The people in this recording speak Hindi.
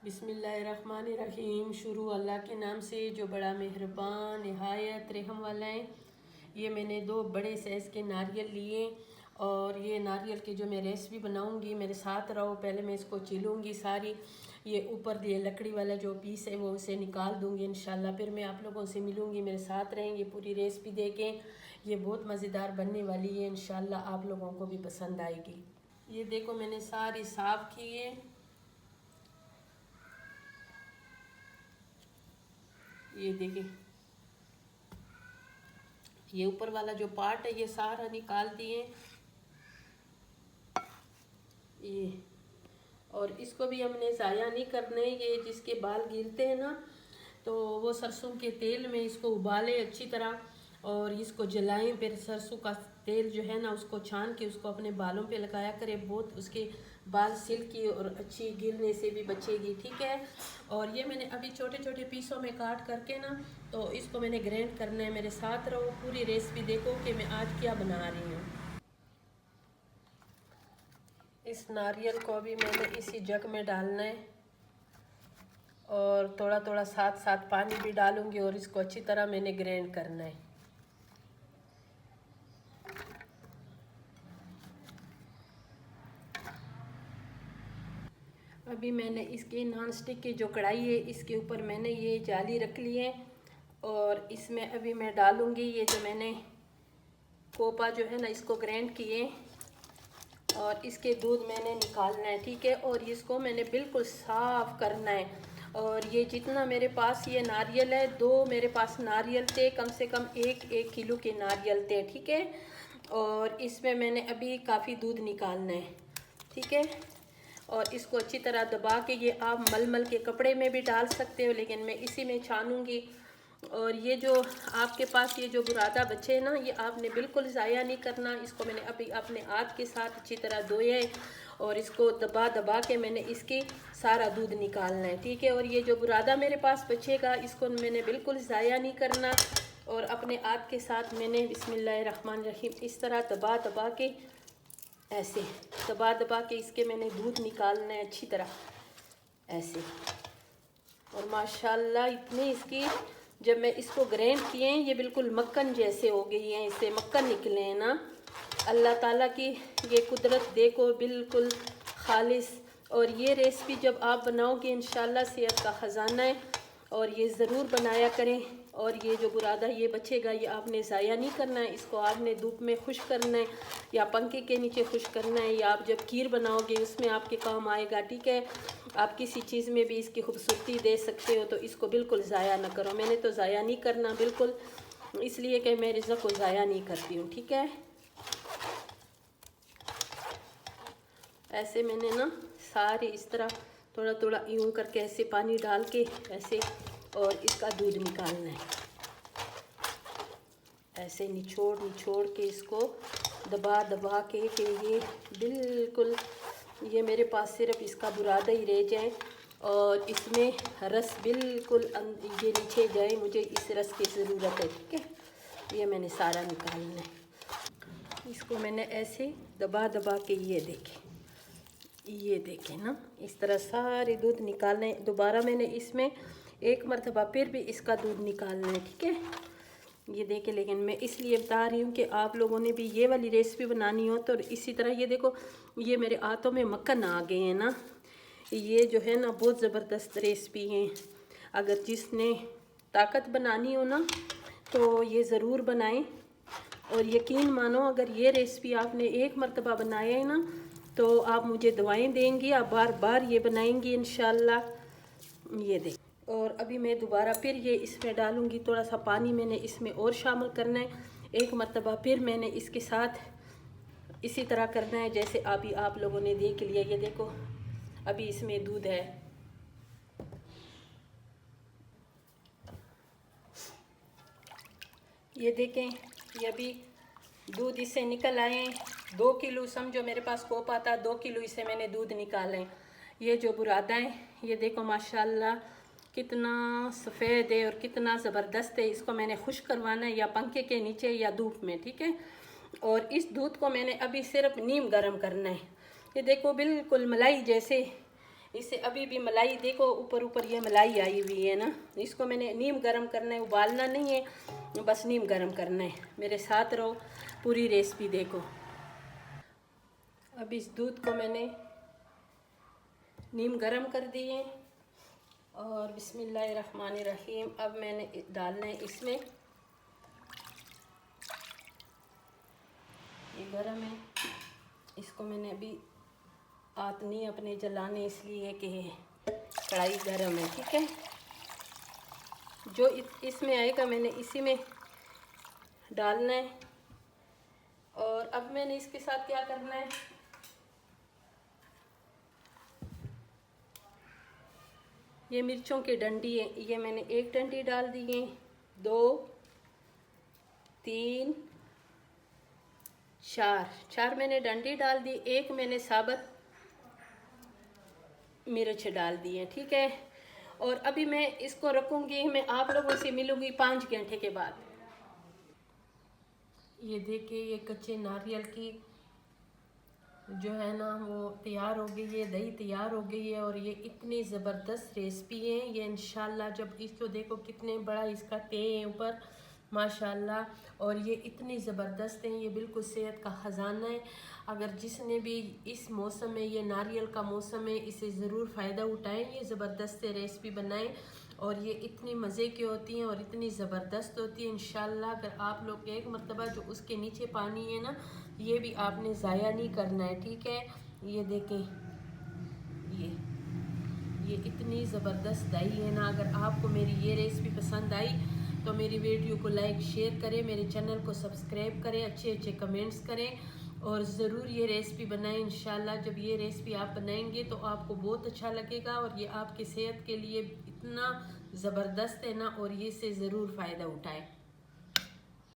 बिस्मिल्लाहिर्रहमानिर्रहीम। शुरू अल्लाह के नाम से जो बड़ा मेहरबान नहायत रहम वाला है। ये मैंने 2 बड़े साइज़ के नारियल लिए और ये नारियल की जो मैं रेसिपी बनाऊंगी मेरे साथ रहो। पहले मैं इसको छिलूँगी सारी, ये ऊपर ये लकड़ी वाला जो पीस है वो उसे निकाल दूँगी इंशाल्लाह। फिर मैं आप लोगों से मिलूँगी, मेरे साथ रहेंगे, पूरी रेसिपी देखें। ये बहुत मज़ेदार बनने वाली है इंशाल्लाह, आप लोगों को भी पसंद आएगी। ये देखो मैंने सारी साफ़ की है। ये देखिए, ये ऊपर वाला जो पार्ट है ये सारा निकाल दिए ये। और इसको भी हमने ज़ाया नहीं करना है। ये जिसके बाल गिरते हैं ना, तो वो सरसों के तेल में इसको उबाले अच्छी तरह और इसको जलाएं। फिर सरसों का तेल जो है ना उसको छान के उसको अपने बालों पे लगाया करें। बहुत उसके बाल सिल्की और अच्छी गिरने से भी बचेगी, ठीक है। और ये मैंने अभी छोटे छोटे पीसों में काट करके ना, तो इसको मैंने ग्राइंड करना है। मेरे साथ रहो, पूरी रेसिपी देखो कि मैं आज क्या बना रही हूँ। इस नारियल को भी मैंने इसी जग में डालना है और थोड़ा थोड़ा साथ साथ पानी भी डालूंगी और इसको अच्छी तरह मैंने ग्राइंड करना है। अभी मैंने इसकी नॉन स्टिक की जो कढ़ाई है इसके ऊपर मैंने ये जाली रख ली है और इसमें अभी मैं डालूंगी ये जो मैंने कोपा जो है ना इसको ग्राइंड किए और इसके दूध मैंने निकालना है, ठीक है। और इसको मैंने बिल्कुल साफ़ करना है। और ये जितना मेरे पास ये नारियल है, 2 मेरे पास नारियल थे, कम से कम 1 किलो के नारियल थे, ठीक है। और इसमें मैंने अभी काफ़ी दूध निकालना है, ठीक है। और इसको अच्छी तरह दबा के, ये आप मलमल के कपड़े में भी डाल सकते हो लेकिन मैं इसी में छानूंगी। और ये जो आपके पास ये जो बुरादा बचे हैं ना, ये आपने बिल्कुल ज़ाया नहीं करना। इसको मैंने अभी अपने हाथ के साथ अच्छी तरह धोया है और इसको दबा दबा के मैंने इसकी सारा दूध निकालना है, ठीक है। और ये जो बुरादा मेरे पास बचेगा इसको मैंने बिल्कुल ज़ाया नहीं करना और अपने हाथ के साथ मैंने बिस्मिल्लाहिर्रहमानिर्रहीम इस तरह दबा दबा के, ऐसे दबा दबा के इसके मैंने दूध निकालना है अच्छी तरह ऐसे। और माशाल्लाह इतनी इसकी, जब मैं इसको ग्राइंड किए हैं ये बिल्कुल मक्खन जैसे हो गई हैं, इससे मक्खन निकले हैं ना। अल्लाह ताला की ये कुदरत देखो, बिल्कुल खालिस। और ये रेसिपी जब आप बनाओगे इंशाल्लाह सेहत का ख़जाना है और ये ज़रूर बनाया करें। और ये जो बुरादा ये बचेगा ये आपने ज़ाया नहीं करना है, इसको आपने धूप में खुश करना है या पंखे के नीचे खुश करना है, या आप जब खीर बनाओगे उसमें आपके काम आएगा, ठीक है। आप किसी चीज़ में भी इसकी खूबसूरती दे सकते हो, तो इसको बिल्कुल ज़ाया ना करो। मैंने तो ज़ाया नहीं करना बिल्कुल, इसलिए कि मैं रिज़्क़ को ज़ाया नहीं करती हूँ, ठीक है। ऐसे मैंने ना सारे इस तरह थोड़ा थोड़ा यूँ करके ऐसे पानी डाल के ऐसे, और इसका दूध निकालना है ऐसे निचोड़ निचोड़ के इसको दबा दबा के कि ये बिल्कुल, ये मेरे पास सिर्फ इसका बुरादा ही रह जाए और इसमें रस बिल्कुल ये नीचे जाए। मुझे इस रस की ज़रूरत है, ठीक है। ये मैंने सारा निकालना है। इसको मैंने ऐसे दबा दबा के ये देखें ना, इस तरह सारे दूध निकालने। दोबारा मैंने इसमें एक मरतबा फिर भी इसका दूध निकालना है, ठीक है। ये देखें, लेकिन मैं इसलिए बता रही हूँ कि आप लोगों ने भी ये वाली रेसिपी बनानी हो तो इसी तरह। ये देखो, ये मेरे हाथों में मक्खन आ गए हैं ना। ये जो है ना बहुत ज़बरदस्त रेसिपी है। अगर जिसने ताकत बनानी हो ना तो ये ज़रूर बनाएं। और यकीन मानो, अगर ये रेसिपी आपने एक मरतबा बनाया है ना तो आप मुझे दुआएं देंगी, आप बार बार ये बनाएंगी इंशाल्लाह। ये देख, और अभी मैं दोबारा फिर ये इसमें डालूँगी थोड़ा सा पानी, मैंने इसमें और शामिल करना है एक मरतबा। फिर मैंने इसके साथ इसी तरह करना है जैसे अभी आप लोगों ने देख लिया। ये देखो अभी इसमें दूध है, ये देखें, ये अभी दूध इससे निकल आए हैं। 2 किलो समझो मेरे पास कोप आता, 2 किलो इसे मैंने दूध निकाले। ये जो बुरादा है ये देखो माशाल्लाह कितना सफ़ेद है और कितना ज़बरदस्त है। इसको मैंने खुश करवाना है या पंखे के नीचे या धूप में, ठीक है। और इस दूध को मैंने अभी सिर्फ नीम गर्म करना है। ये देखो बिल्कुल मलाई जैसे इसे अभी भी मलाई देखो ऊपर ऊपर ये मलाई आई हुई है ना, इसको मैंने नीम गरम करना है, उबालना नहीं है, बस नीम गरम करना है। मेरे साथ रहो, पूरी रेसिपी देखो। अब इस दूध को मैंने नीम गरम कर दिए और बिस्मिल्लाहिर्रहमानिर्रहीम अब मैंने डालना है इसमें, ये गरम है, इसको मैंने अभी हाथ नहीं अपने जलाने इसलिए कि कढ़ाई गरम है, ठीक है। जो इसमें आएगा मैंने इसी में डालना है। और अब मैंने इसके साथ क्या करना है, ये मिर्चों की डंडी है, ये मैंने एक डंडी डाल दी है, 2 3 4 मैंने डंडी डाल दी, एक मैंने साबुत मिर्च डाल दी है, ठीक है। और अभी मैं इसको रखूँगी, मैं आप लोगों से मिलूँगी 5 घंटे के बाद। ये देखिए ये कच्चे नारियल की जो है ना वो तैयार हो गई है, दही तैयार हो गई है। और ये इतनी ज़बरदस्त रेसिपी है ये, इंशाल्लाह जब इसको देखो कितने बड़ा इसका ते है ऊपर माशाल्लाह। और ये इतनी ज़बरदस्त है, ये बिल्कुल सेहत का ख़जाना है। अगर जिसने भी इस मौसम में, ये नारियल का मौसम है, इसे ज़रूर फ़ायदा उठाएं, ये ज़बरदस्त रेसिपी बनाएं। और ये इतनी मज़े की होती हैं और इतनी ज़बरदस्त होती है। इंशाल्लाह अगर आप लोग एक मरतबा जो उसके नीचे पानी है ना, ये भी आपने ज़ाया नहीं करना है, ठीक है। ये देखें, ये इतनी ज़बरदस्त दही है ना। अगर आपको मेरी ये रेसिपी पसंद आई तो मेरी वीडियो को लाइक शेयर करें, मेरे चैनल को सब्सक्राइब करें, अच्छे अच्छे कमेंट्स करें और ज़रूर ये रेसिपी बनाएं। इंशाल्लाह जब ये रेसिपी आप बनाएंगे तो आपको बहुत अच्छा लगेगा और ये आपकी सेहत के लिए इतना ज़बरदस्त है ना, और ये से ज़रूर फ़ायदा उठाएं।